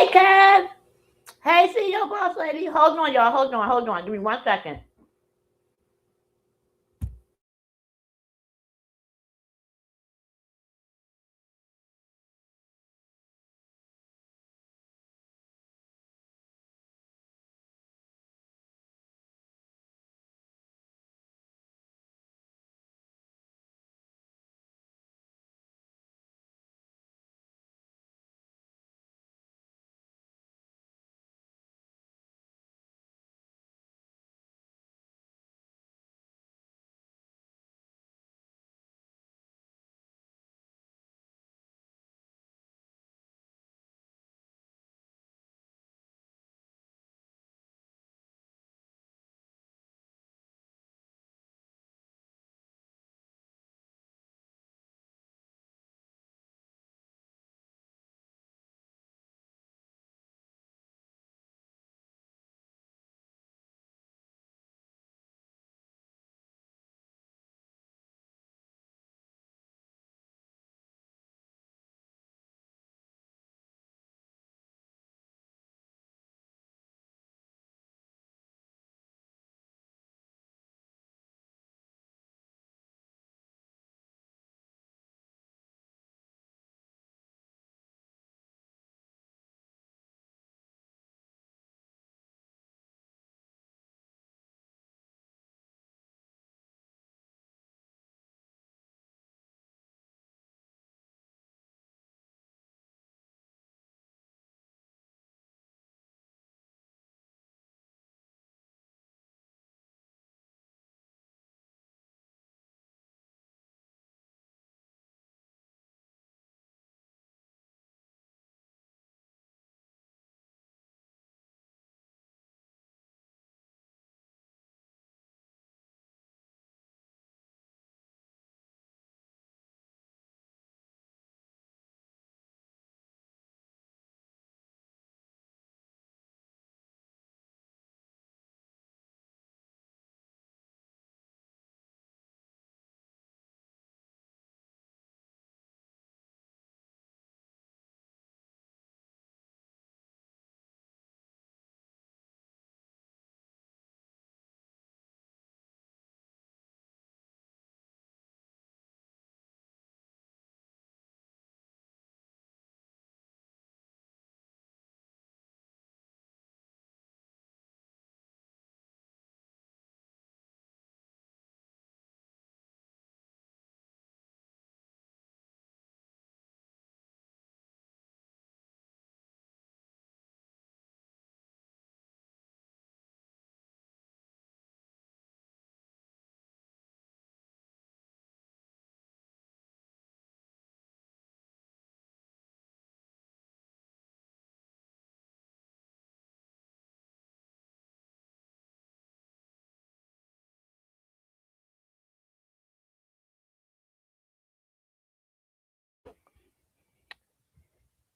Hey, Kev. Hey, see your boss lady. Hold on, y'all. Hold on. Give me 1 second.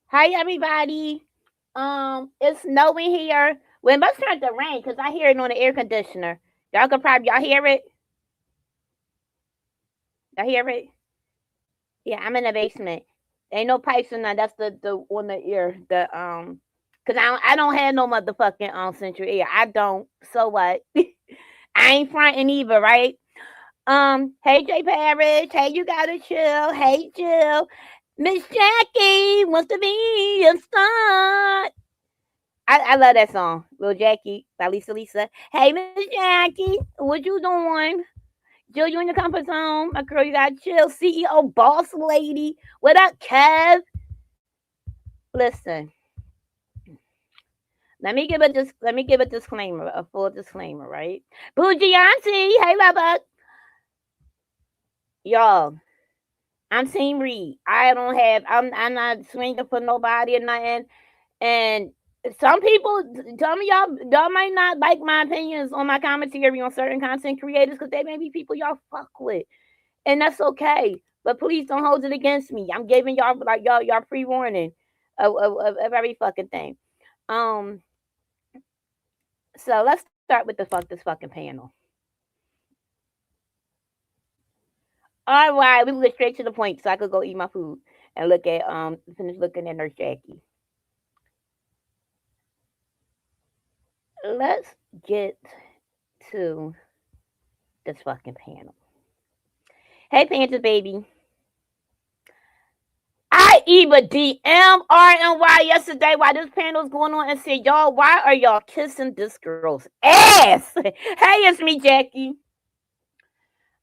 Hi, everybody. It's snowing here. Well, it must start to rain because I hear it on the air conditioner. Y'all hear it? Y'all hear it? Yeah, I'm in the basement. Ain't no pipes in there. That's the on the ear. Cause I don't have no motherfucking central ear. I don't. So what? I ain't fronting either, right? Hey J Parrish. Hey, you gotta chill. Hey, Jill. Miss Jackie wants to be a star. I love that song, Lil Jackie by Lisa. Hey, Miss Jackie, what you doing? Jill, you in your comfort zone? My girl, you got chill. CEO, boss lady. What up, Kev? Listen, let me give a disclaimer, a full disclaimer, right? Bougie Auntie, hey, Lubbock. Y'all, I'm Team Reed. I'm not swinging for nobody or nothing. And some people, some of y'all might not like my opinions on my commentary on certain content creators because they may be people y'all fuck with, and that's okay. But please don't hold it against me. I'm giving y'all like y'all pre warning of every fucking thing. Um, so let's start with this fucking panel. All right, we can get straight to the point so I could go eat my food and finish looking at Nurse Jackie. let's get to this fucking panel. Hey, Panthers baby. I even DM RNY yesterday while this panel was going on and said, y'all, why are y'all kissing this girl's ass? Hey, it's me, Jackie.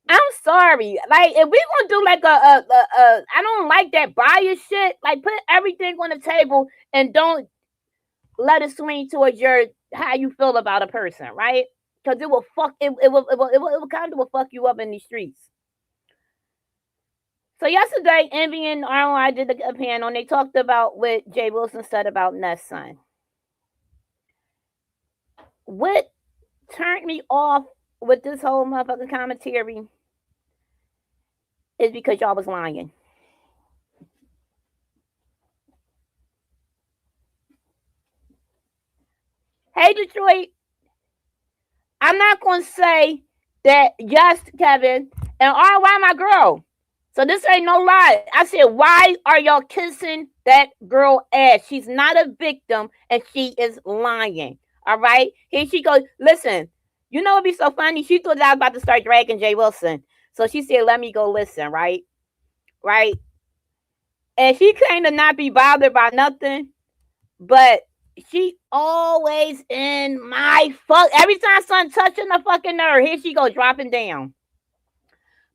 I'm sorry. Like, if we gonna do like I don't like that bias shit. Like, put everything on the table and don't let it swing towards your how you feel about a person, right? Because it will fuck it will kind of will fuck you up in these streets. So yesterday, Envy and ROI did a panel and they talked about what Jay Wilson said about Ness' son. What turned me off with this whole motherfucking commentary is because y'all was lying. Hey, Detroit, I'm not going to say that, yes, Kevin, and RY, my girl. So this ain't no lie. I said, why are y'all kissing that girl ass? She's not a victim and she is lying. All right? Here she goes. Listen, you know it'd be so funny? She thought I was about to start dragging Jay Wilson. So she said, let me go listen, right? Right? And she claimed to not be bothered by nothing, but she always in my fuck. Every time something touching the fucking nerve, here she go dropping down.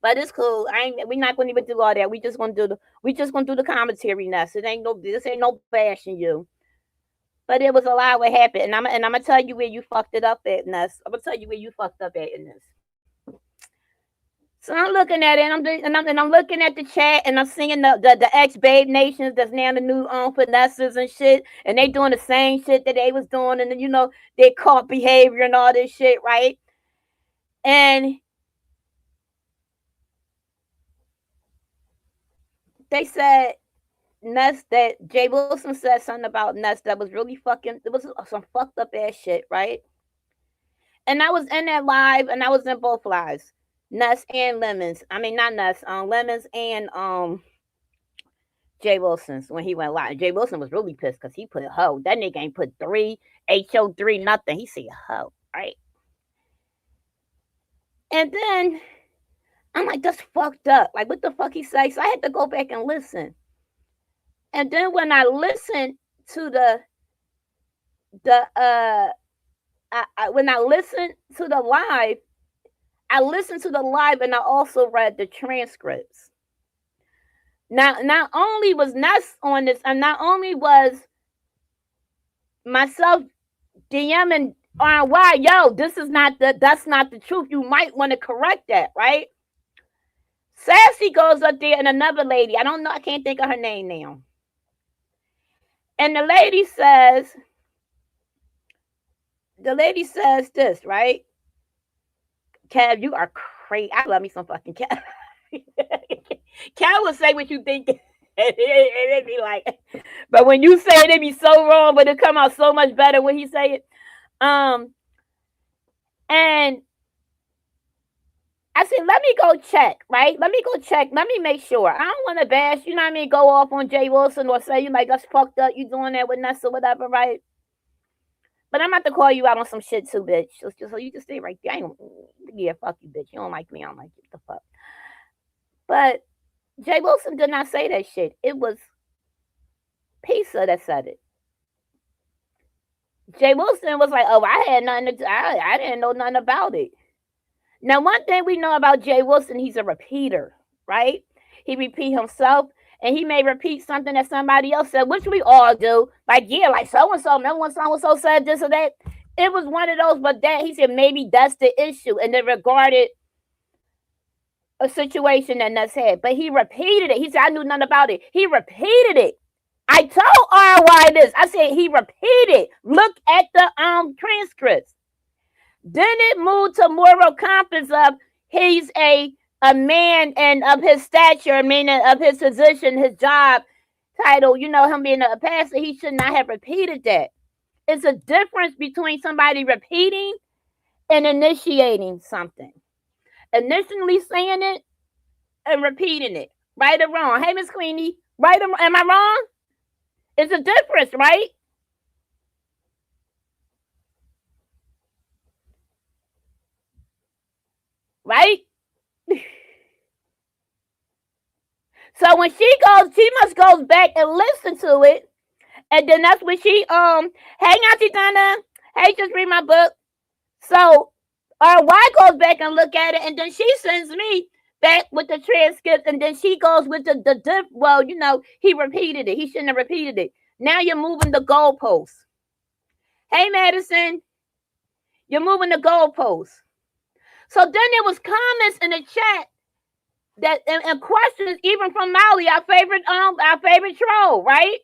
But it's cool. We're not gonna even do all that. We just gonna do the commentary now. This ain't no bashing you. But it was a lot what happened. And I'm gonna tell you where you fucked it up at, Ness. I'm gonna tell you where you fucked up at in this. So I'm looking at it and I'm looking at the chat and I'm seeing the ex Babe Nations that's now the new finesses and shit. And they doing the same shit that they was doing, and they caught behavior and all this shit, right? And they said Ness that Jay Wilson said something about Ness that was really fucking. It was some fucked up ass shit, right? And I was in that live, and I was in both lives, Ness and Lemons. I mean, not Ness, Lemons and Jay Wilson's when he went live. Jay Wilson was really pissed because he put hoe. That nigga ain't put three HO3 nothing. He said hoe, right? And then I'm like, that's fucked up. Like, what the fuck he say? So I had to go back and listen. And then when I listened to when I listened to the live, I listened to the live and I also read the transcripts. Now, not only was Ness on this, and not only was myself DMing on why, yo, that's not the truth. You might want to correct that, right? Sassy goes up there and another lady, I don't know, I can't think of her name now. And the lady says this, right? Kev, you are crazy. I love me some fucking Kev. Kev will say what you think. It'd be like, but when you say it, it'd be so wrong, but it come out so much better when he say it. And I said, let me go check, right? Let me go check. Let me make sure. I don't want to bash, you know what I mean, go off on Jay Wilson or say you like that's fucked up, you doing that with Ness or whatever, right? But I'm about to call you out on some shit too, bitch. So you just stay right there. Yeah, fuck you, bitch. You don't like me, I don't like you. The fuck. But Jay Wilson did not say that shit. It was Pizza that said it. Jay Wilson was like, oh, I didn't know nothing about it. Now, one thing we know about Jay Wilson, he's a repeater, right? He repeat himself, and he may repeat something that somebody else said, which we all do. Like, yeah, like so-and-so, remember when so-and-so said this or that? It was one of those, but that, he said, maybe that's the issue. And they regarded a situation that Nuts had. But he repeated it. He said, I knew nothing about it. He repeated it. I told RY this. I said, he repeated. Look at the transcripts. Then it moved to moral compass of he's a man and of his stature, meaning of his position, his job title, him being a pastor, he should not have repeated that. It's a difference between somebody repeating and initiating something. Initially saying it and repeating it. Right or wrong? Hey, Miss Queenie, right or am I wrong? It's a difference, right? right? So when she goes, she must go back and listen to it, and then that's when she hey Auntie Donna, hey, just read my book. So our Y goes back and look at it, and then she sends me back with the transcript, and then she goes with the diff. Well, he repeated it. He shouldn't have repeated it. Now you're moving the goalposts. Hey Madison, you're moving the goalposts. So then there was comments in the chat that and questions even from Molly, our favorite troll, right?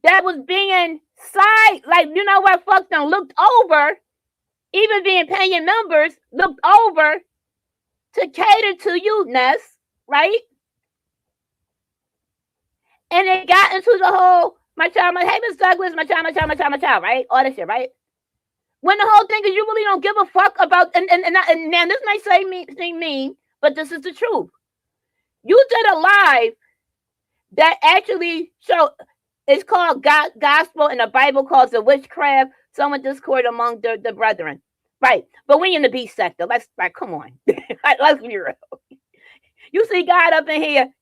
That was being like what, fuck them, looked over, even being paying members, looked over to cater to you, Ness, right? And it got into the whole my child, hey Miss Douglas, my child, right? All that shit, right? When the whole thing is you really don't give a fuck about and now this might seem mean, but this is the truth. You did a live that actually showed. It's called gospel, and the Bible calls it witchcraft. Someone discord among the brethren, right? But we in the beast sector. Let's come on, let's be real. You see God up in here.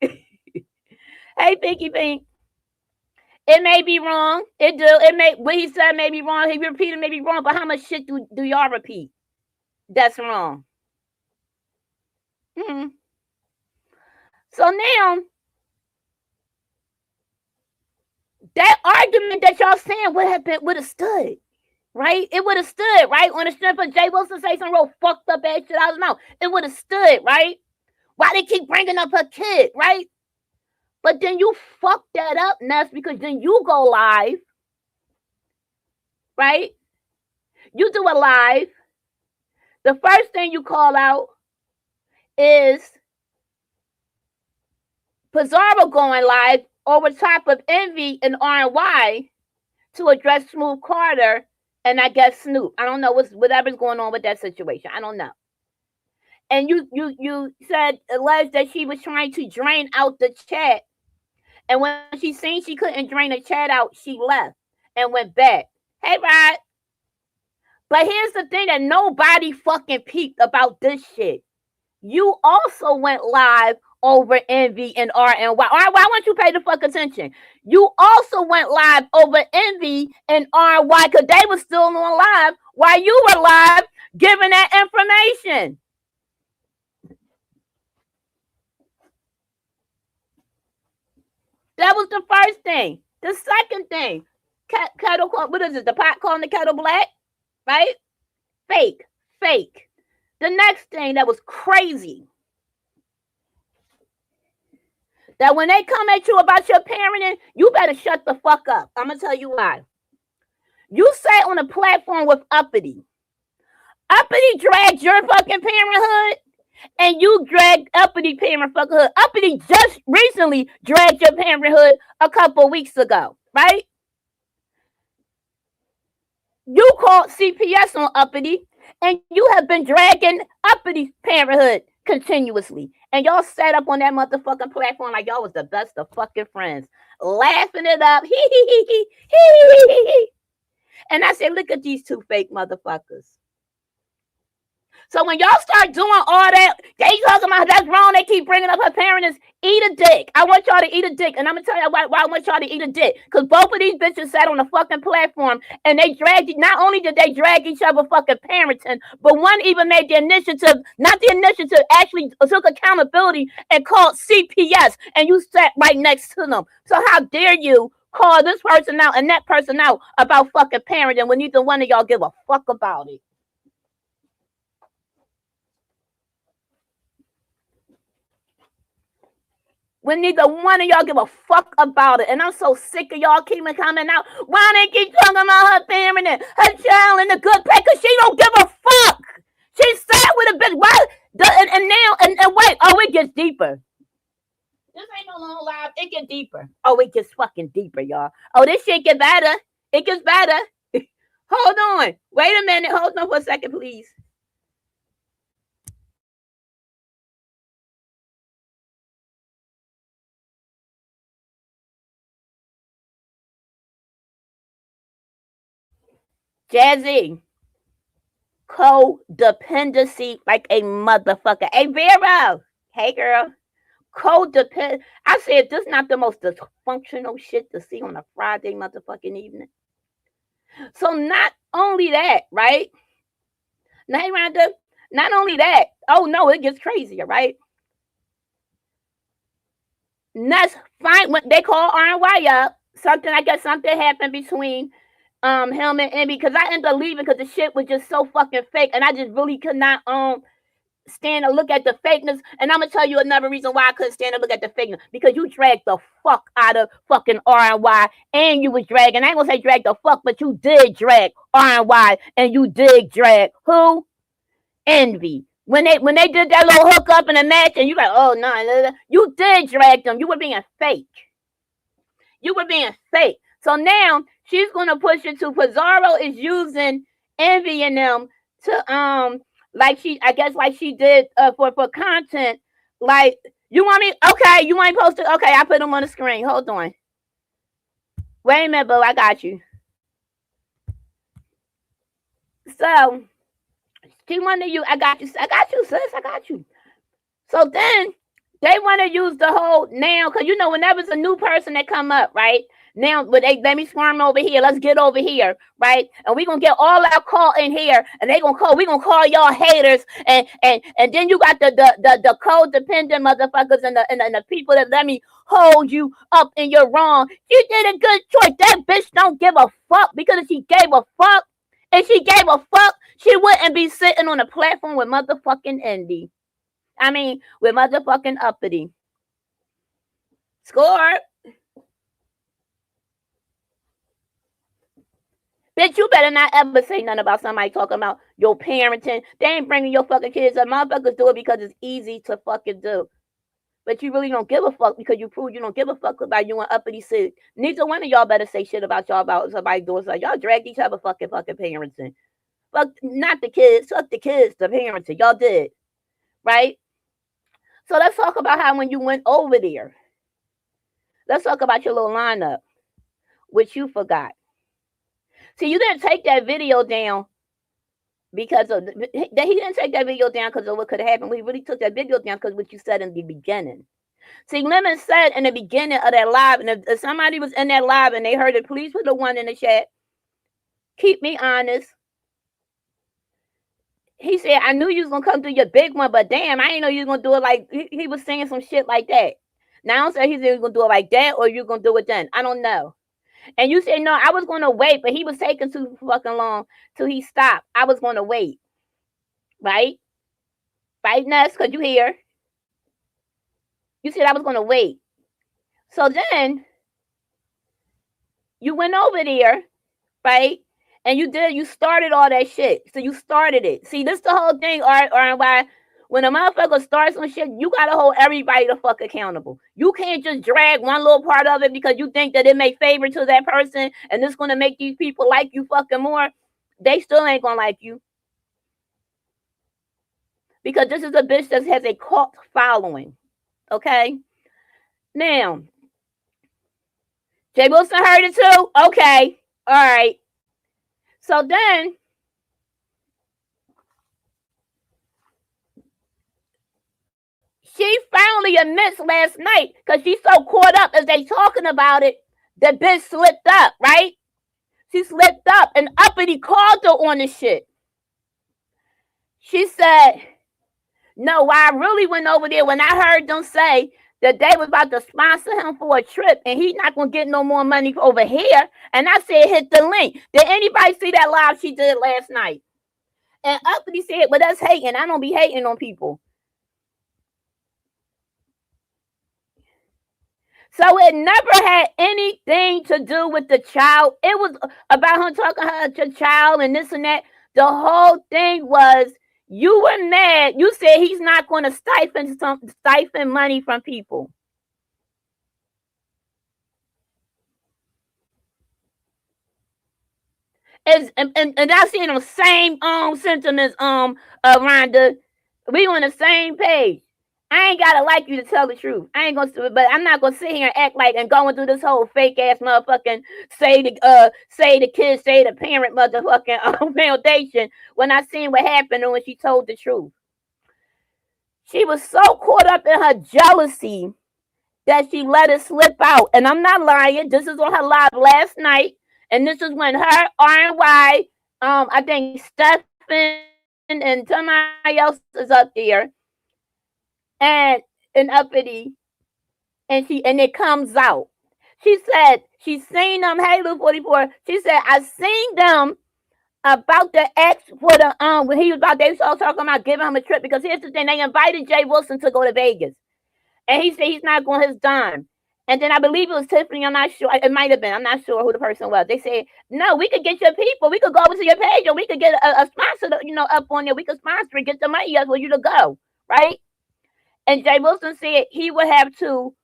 Hey, Pinky Pink. It may be wrong. What he said may be wrong. He repeated may be wrong. But how much shit do y'all repeat? That's wrong. Mm-hmm. So now, that argument that y'all saying would have stood, right? It would have stood, right? On the strength of Jay Wilson say some real fucked up ass shit out of his mouth. It would have stood, right? Why they keep bringing up her kid, right? But then you fuck that up, Ness, because then you go live, right? You do a live. The first thing you call out is Pizarro going live over top of Envy and RY to address Smooth Carter and I guess Snoop. I don't know whatever's going on with that situation. I don't know. And you said alleged that she was trying to drain out the chat, and when she seen she couldn't drain the chat out, she left and went back. Hey, Rod. But here's the thing that nobody fucking peeped about this shit. You also went live over Envy and RNY. Why won't you pay the fuck attention? You also went live over Envy and RNY because they were still on live while you were live giving that information. That was the first thing. The second thing, kettle, what is it? The pot calling the kettle black, right? Fake. The next thing that was crazy, that when they come at you about your parenting, you better shut the fuck up. I'm gonna tell you why. You sat on a platform with Uppity. Uppity dragged your fucking parenthood, and you dragged Uppity parenthood. Uppity just recently dragged your parenthood a couple weeks ago, right? You called CPS on Uppity, and you have been dragging Uppity parenthood continuously. And y'all sat up on that motherfucking platform like y'all was the best of fucking friends, laughing it up. And I said, look at these two fake motherfuckers. So when y'all start doing all that, they talking about that's wrong. They keep bringing up her parents. Eat a dick. I want y'all to eat a dick, and I'm gonna tell you why I want y'all to eat a dick. Because both of these bitches sat on the fucking platform, and they dragged. Not only did they drag each other fucking parenting, but one even made the initiative. Not the initiative, actually took accountability and called CPS, and you sat right next to them. So how dare you call this person out and that person out about fucking parenting when neither one of y'all give a fuck about it? When neither one of y'all give a fuck about it. And I'm so sick of y'all keeping coming out. Why they keep talking about her parenting, her child in the good place? Because she don't give a fuck. She sat with a bitch. Why? And now, and wait. Oh, it gets deeper. This ain't no long live. It gets deeper. Oh, it gets fucking deeper, y'all. Oh, this shit get better. It gets better. Hold on. Wait a minute. Hold on for a second, please. Jazzy, codependency like a motherfucker. Hey, Vero. Hey, girl. Codependent. I said this not the most dysfunctional shit to see on a Friday motherfucking evening. So not only that, right? Now, Rhonda, not only that. Oh no, it gets crazier, right? That's fine. When they call RY up, something I guess something happened between him and Envy because I ended up leaving because the shit was just so fucking fake, and I just really could not stand to look at the fakeness. And I'm gonna tell you another reason why I couldn't stand to look at the fakeness, because you dragged the fuck out of fucking RY, and you was dragging. I ain't gonna say drag the fuck, but you did drag RY, and you did drag who? Envy. When they did that little hookup in the match, and you like, oh no, you did drag them. You were being fake. You were being fake. So now she's gonna push it to Pizarro is using Envy in them to like she I guess like she did for content. Like, you want me? Okay, you want me to post it? Okay, I put them on the screen. Hold on. Wait a minute, boo. I got you. So she wanted you. I got you. I got you, sis. I got you. So then they want to use the whole now, because you know whenever it's a new person that come up, right? Now, but they let me swarm over here. Let's get over here, right? And we're gonna get all our call in here, and they gonna call. We gonna call y'all haters, and then you got the codependent motherfuckers and the people that let me hold you up and you're wrong. You did a good choice. That bitch don't give a fuck, because if she gave a fuck, she wouldn't be sitting on a platform with motherfucking Indy. I mean, with motherfucking uppity. Score. Bitch, you better not ever say nothing about somebody talking about your parenting. They ain't bringing your fucking kids up. Motherfuckers do it because it's easy to fucking do. But you really don't give a fuck because you prove you don't give a fuck about you and uppity shit. Neither one of y'all better say shit about y'all about somebody doing something. Y'all dragged each other fucking parenting. Fuck, not the kids. Fuck the kids, the parenting. Y'all did. Right? So let's talk about how when you went over there. Let's talk about your little lineup, which you forgot. See, you didn't take that video down because of he didn't take that video down because of what could have happened. We really took that video down because what you said in the beginning. See, Lemon said in the beginning of that live, and if somebody was in that live and they heard it, please put the one in the chat. Keep me honest. He said, I knew you was gonna come through your big one, but damn, I didn't know you was gonna do it like he was saying some shit like that. Now I don't say he's gonna do it like that or you're gonna do it then. I don't know. And you said, no, I was going to wait, but he was taking too fucking long till he stopped. I was going to wait. Right? Right, Ness? Because you here. You said I was going to wait. So then, you went over there, right? And you started all that shit. So you started it. See, this the whole thing, or why when a motherfucker starts some shit, you gotta hold everybody the fuck accountable. You can't just drag one little part of it because you think that it may favor to that person and it's gonna make these people like you fucking more. They still ain't gonna like you. Because this is a bitch that has a cult following. Okay? Now, Jay Wilson heard it too? Okay. Alright. So then she finally admits last night, because she's so caught up as they talking about it, the bitch slipped up, right? She slipped up, and uppity called her on the shit. She said, no, why I really went over there when I heard them say that they was about to sponsor him for a trip and he's not going to get no more money over here. And I said, hit the link. Did anybody see that live she did last night? And uppity said, well, that's hating. I don't be hating on people. So it never had anything to do with the child. It was about her talking to her child and this and that. The whole thing was, you were mad. You said he's not going to stifle money from people. And I see the same sentiments, Rhonda. We on the same page. I ain't gotta like you to tell the truth. I ain't gonna, but I'm not gonna sit here and act like and go and do this whole fake ass motherfucking say the kids, say the parent motherfucking foundation when I seen what happened and when she told the truth. She was so caught up in her jealousy that she let it slip out. And I'm not lying. This is on her live last night, and this is when her RNY, I think Stephen and somebody else is up there, and uppity, and it comes out. She said she seen them. Hey, Lou 44. She said I seen them about the ex for the when he was about they was all talking about giving him a trip because here's the thing, they invited Jay Wilson to go to Vegas. And he said he's not going his dime. And then I believe it was Tiffany. I'm not sure. It might have been. I'm not sure who the person was. They said, no, we could get your people. We could go over to your page or we could get a sponsor, up on there. We could sponsor it, get the money up for you to go. Right? And Jay Wilson said he would have to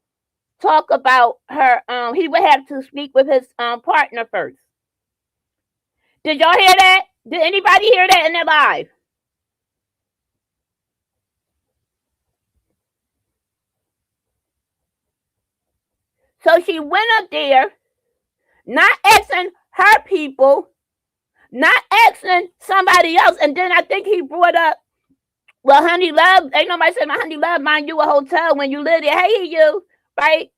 talk about her. He would have to speak with his partner first. Did y'all hear that? Did anybody hear that in their live? So she went up there, not asking her people, not asking somebody else. And then I think he brought up, well, Honey Love, ain't nobody said my Honey Love mind you a hotel when you live there. Hey, you, right?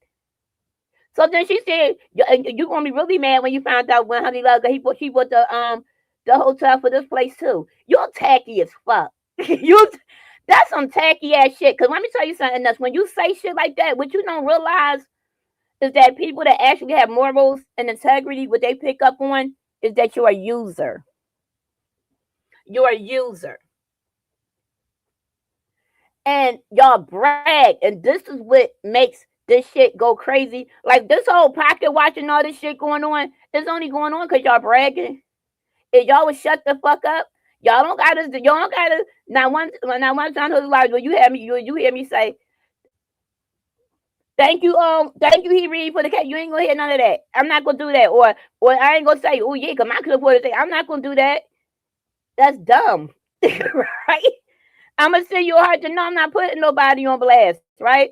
So then she said, you gonna be really mad when you found out when Honey Love, she bought the hotel for this place too. You're tacky as fuck. That's some tacky ass shit. Cause let me tell you something else. When you say shit like that, what you don't realize is that people that actually have morals and integrity, what they pick up on is that you're a user. You're a user. And y'all brag. And this is what makes this shit go crazy. Like this whole pocket watching all this shit going on, it's only going on because y'all bragging. If y'all would shut the fuck up, y'all don't gotta not one time in life where you hear me say, thank you, he read for the cat. You ain't gonna hear none of that. I'm not gonna do that. Or I ain't gonna say, oh yeah, cause I could afford to say, I'm not gonna do that. That's dumb. Right? I'm gonna send you a heart to know I'm not putting nobody on blast, right?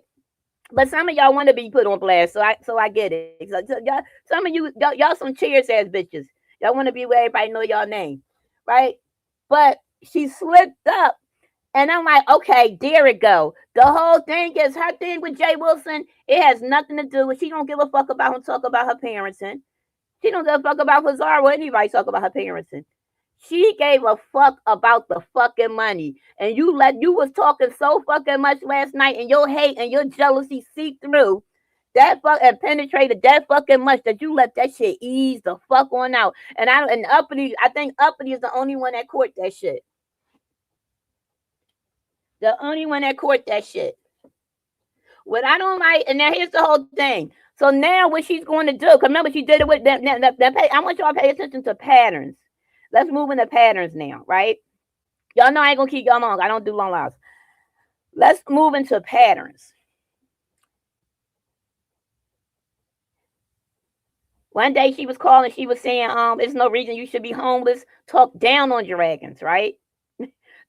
But some of y'all want to be put on blast, so I get it. So y'all, some of y'all some cheers ass bitches. Y'all want to be where everybody know y'all name, right? But she slipped up, and I'm like, okay, there it go. The whole thing is her thing with Jay Wilson. It has nothing to do with she don't give a fuck about him talk about her parenting. She don't give a fuck about Fazar or anybody talk about her parenting. She gave a fuck about the fucking money. And you was talking so fucking much last night and your hate and your jealousy seeped through that fuck and penetrated that fucking much that you let that shit ease the fuck on out. And uppity, I think uppity is the only one that caught that shit. The only one that caught that shit. What I don't like, and now here's the whole thing. So now what she's going to do, because remember she did it with them. I want y'all to pay attention to patterns. Let's move into patterns now, right? Y'all know I ain't gonna keep y'all long. I don't do long lives. Let's move into patterns. One day she was calling, she was saying, there's no reason you should be homeless. Talk down on dragons, right?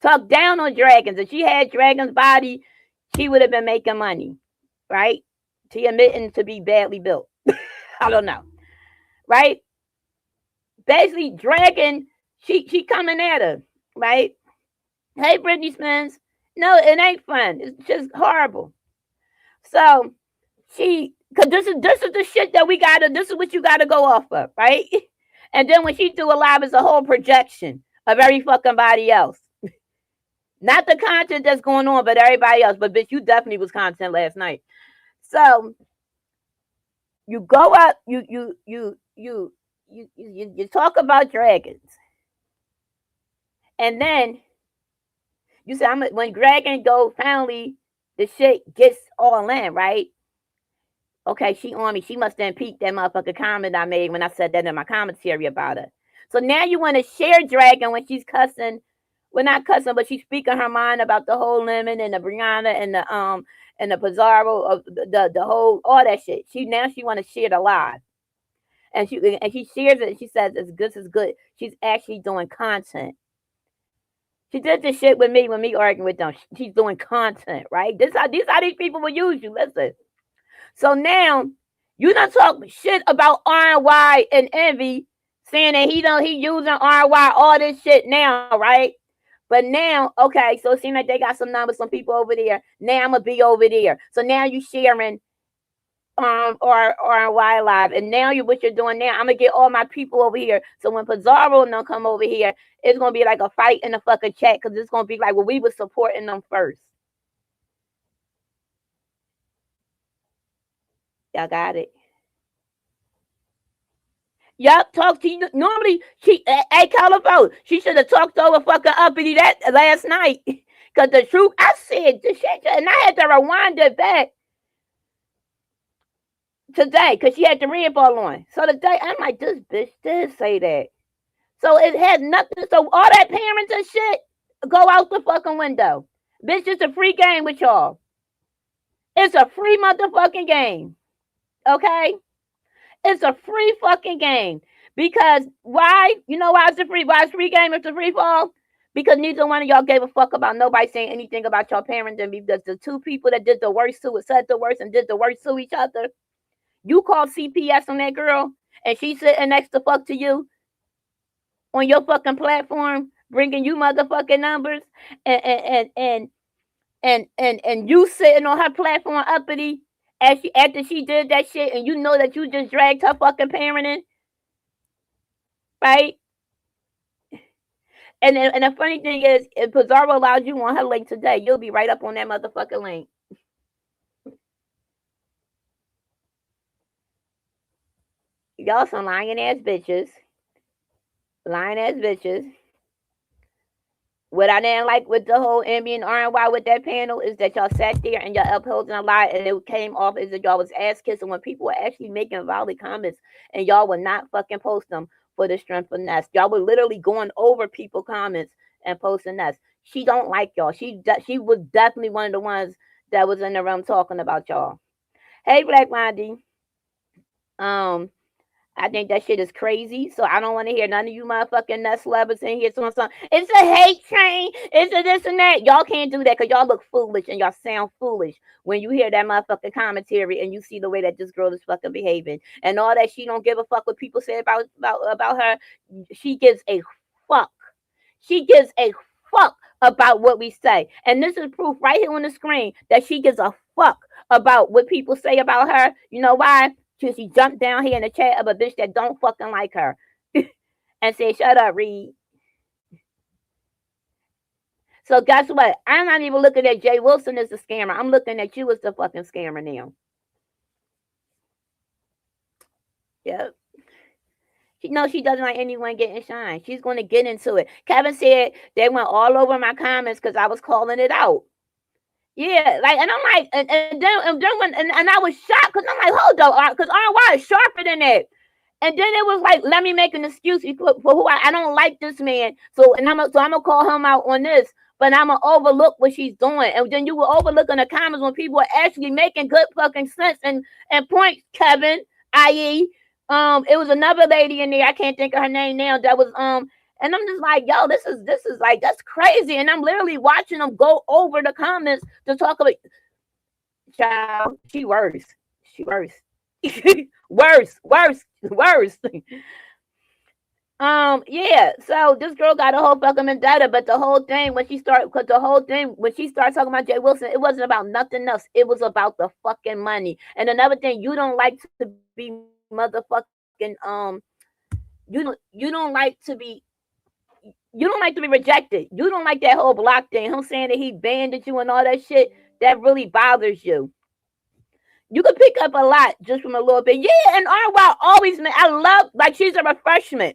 Talk down on dragons. If she had dragon's body, she would have been making money, right? She admitting to be badly built. I don't know, right? Basically, dragon, she coming at her, right? Hey, Britney Spears. No, it ain't fun. It's just horrible. So cause this is the shit that this is what you gotta go off of, right? And then when she do a live, it's a whole projection of every fucking body else. Not the content that's going on, but everybody else. But bitch, you definitely was content last night. So you go up, you talk about dragons. And then you say when dragon go finally the shit gets all in, right? Okay, she on me. She must have peeked that motherfucker comment I made when I said that in my commentary about her. So now you want to share Dragon when she's cussing. Well, not cussing, but she's speaking her mind about the whole Lemon and the Brianna and the Pizarro of the whole all that shit. She want to share the live. And she shares it. And she says it's good. She's actually doing content. She did this shit with me when me arguing with them. She's doing content, right? This how these people will use you. Listen. So now you done talk shit about RY and Envy, saying that he using RY all this shit now, right? But now, okay, so it seems like they got some numbers, some people over there. Now I'm gonna be over there. So now you sharing or Y Live, and now you what you're doing now. I'm gonna get all my people over here. So when Pizarro and them come over here, it's gonna be like a fight in the fucking chat because it's gonna be like, well, we were supporting them first. Y'all got it. Yup, talk to you. Normally, hey, California, she should have talked over fucking uppity that last night. Because the truth, I said the shit, and I had to rewind it back today because she had the red ball on. So today, I'm like, this bitch did say that. So it had nothing. So all that parents and shit go out the fucking window. Bitch, it's a free game with y'all. It's a free motherfucking game. Okay? It's a free fucking game. Because why? You know why it's a free? Why it's free game? It's a free fall. Because neither one of y'all gave a fuck about nobody saying anything about your parents, and because the two people that did the worst to it said the worst and did the worst to each other. You called CPS on that girl, and she sitting next to fuck to you on your fucking platform, bringing you motherfucking numbers, and you sitting on her platform uppity after she did that shit, and you know that you just dragged her fucking parenting, right? And the funny thing is, if Pizarro allows you on her link today, you'll be right up on that motherfucking link. Y'all some lying ass bitches. Lying ass bitches. What I didn't like with the whole Emmy and RNY with that panel is that y'all sat there and y'all upholding a lie, and it came off as that y'all was ass kissing when people were actually making valid comments, and y'all would not fucking post them for the strength of Ness. Y'all were literally going over people comments and posting Ness. She don't like y'all. She was definitely one of the ones that was in the room talking about y'all. Hey, Black Wendy. Um, I think that shit is crazy. So I don't want to hear none of you motherfucking nut slubbers in here doing something. It's a hate train. It's a this and that. Y'all can't do that because y'all look foolish and y'all sound foolish when you hear that motherfucking commentary and you see the way that this girl is fucking behaving and all that. She don't give a fuck what people say about her. She gives a fuck. She gives a fuck about what we say. And this is proof right here on the screen that she gives a fuck about what people say about her. You know why? Because she jumped down here in the chat of a bitch that don't fucking like her and said, shut up, Reed. So guess what? I'm not even looking at Jay Wilson as a scammer. I'm looking at you as the fucking scammer now. Yep. She doesn't like anyone getting shine. She's going to get into it. Kevin said they went all over my comments because I was calling it out. Yeah, like, and I'm like, and I was shocked because I'm like, hold up, because RY is sharper than that. And then it was like, let me make an excuse for who I don't like this man. So I'm gonna call him out on this, but I'm gonna overlook what she's doing. And then you will overlook in the comments when people are actually making good fucking sense and points, Kevin, i.e. It was another lady in there, I can't think of her name now, that was and I'm just like, yo, this is like, that's crazy. And I'm literally watching them go over the comments to talk about, child, she worse. She worse. worse. Yeah. So this girl got a whole fucking vendetta, but the whole thing when she started talking about Jay Wilson, it wasn't about nothing else. It was about the fucking money. And another thing, you don't like to be motherfucking you don't like to be rejected. You don't like that whole block thing. Him saying that he banned you and all that shit. That really bothers you. You can pick up a lot just from a little bit. Yeah, and RY always, man, I love, like, she's a refreshment.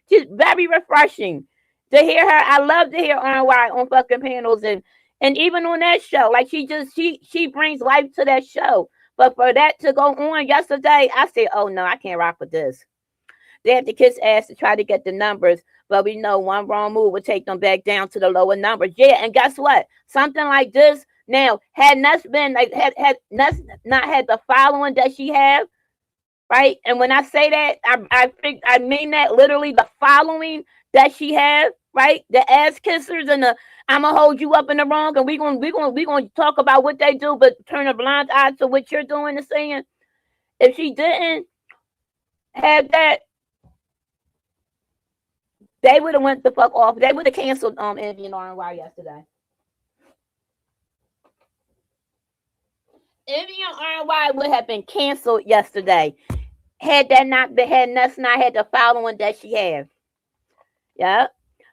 She's very refreshing to hear her. I love to hear RY on fucking panels and even on that show. Like, she brings life to that show. But for that to go on yesterday, I said, oh no, I can't rock with this. They have to kiss ass to try to get the numbers, but we know one wrong move would take them back down to the lower numbers. Yeah, and guess what? Something like this, now, had Ness been like, had Ness not had the following that she have, right? And when I say that, I mean that literally, the following that she have, right? The ass kissers and the I'm gonna hold you up in the wrong, and we gonna talk about what they do, but turn a blind eye to what you're doing and saying. If she didn't have that, they would have went the fuck off. They would have canceled Envy and RNY yesterday. Envy and RNY would have been canceled yesterday had that not been had Nuts not had the following that she had. Yeah.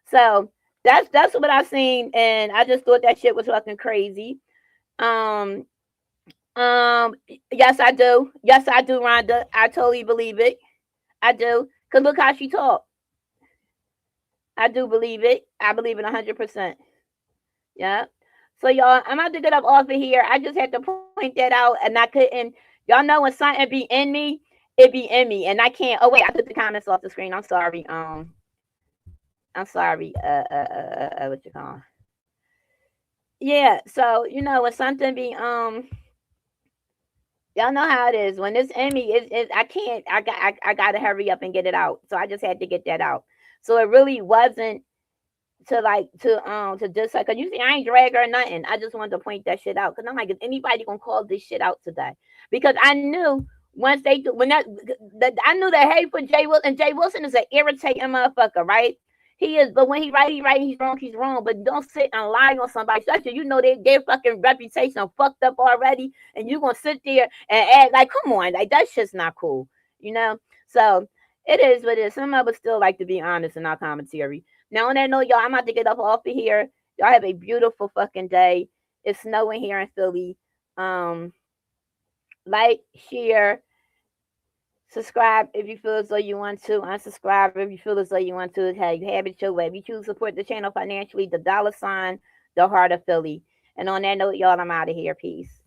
So that's what I seen, and I just thought that shit was fucking crazy. Um, yes, I do. Yes, I do, Rhonda. I totally believe it. I do. Cause look how she talked. I do believe it. I believe it 100%. Yeah. So y'all, I'm about to get up off of here. I just had to point that out, and I couldn't. Y'all know when something be in me, it be in me, and I can't. Oh wait, I took the comments off the screen. I'm sorry. I'm sorry. What you call? Yeah. So when something be y'all know how it is. When it's in me, I can't. I gotta hurry up and get it out. So I just had to get that out. So it really wasn't to just like, cause you see I ain't drag or nothing. I just wanted to point that shit out, cause I'm like, is anybody gonna call this shit out today? Because I knew once they do when that I knew that hate for Jay Wilson, and Jay Wilson is an irritating motherfucker, right? He is, but when he right, he right. He's wrong. But don't sit and lie on somebody, especially their fucking reputation fucked up already, and you gonna sit there and act like, come on, like that shit's not cool, you know. So it is what it is. Some of us still like to be honest in our commentary. Now on that note, y'all, I'm about to get up off of here. Y'all have a beautiful fucking day. It's snowing here in Philly. Um, like, share, subscribe if you feel as though you want to. Unsubscribe if you feel as though you want to. Hey, you have it your way. If you choose to support the channel financially, the dollar sign, the heart of Philly. And on that note, y'all, I'm out of here. Peace.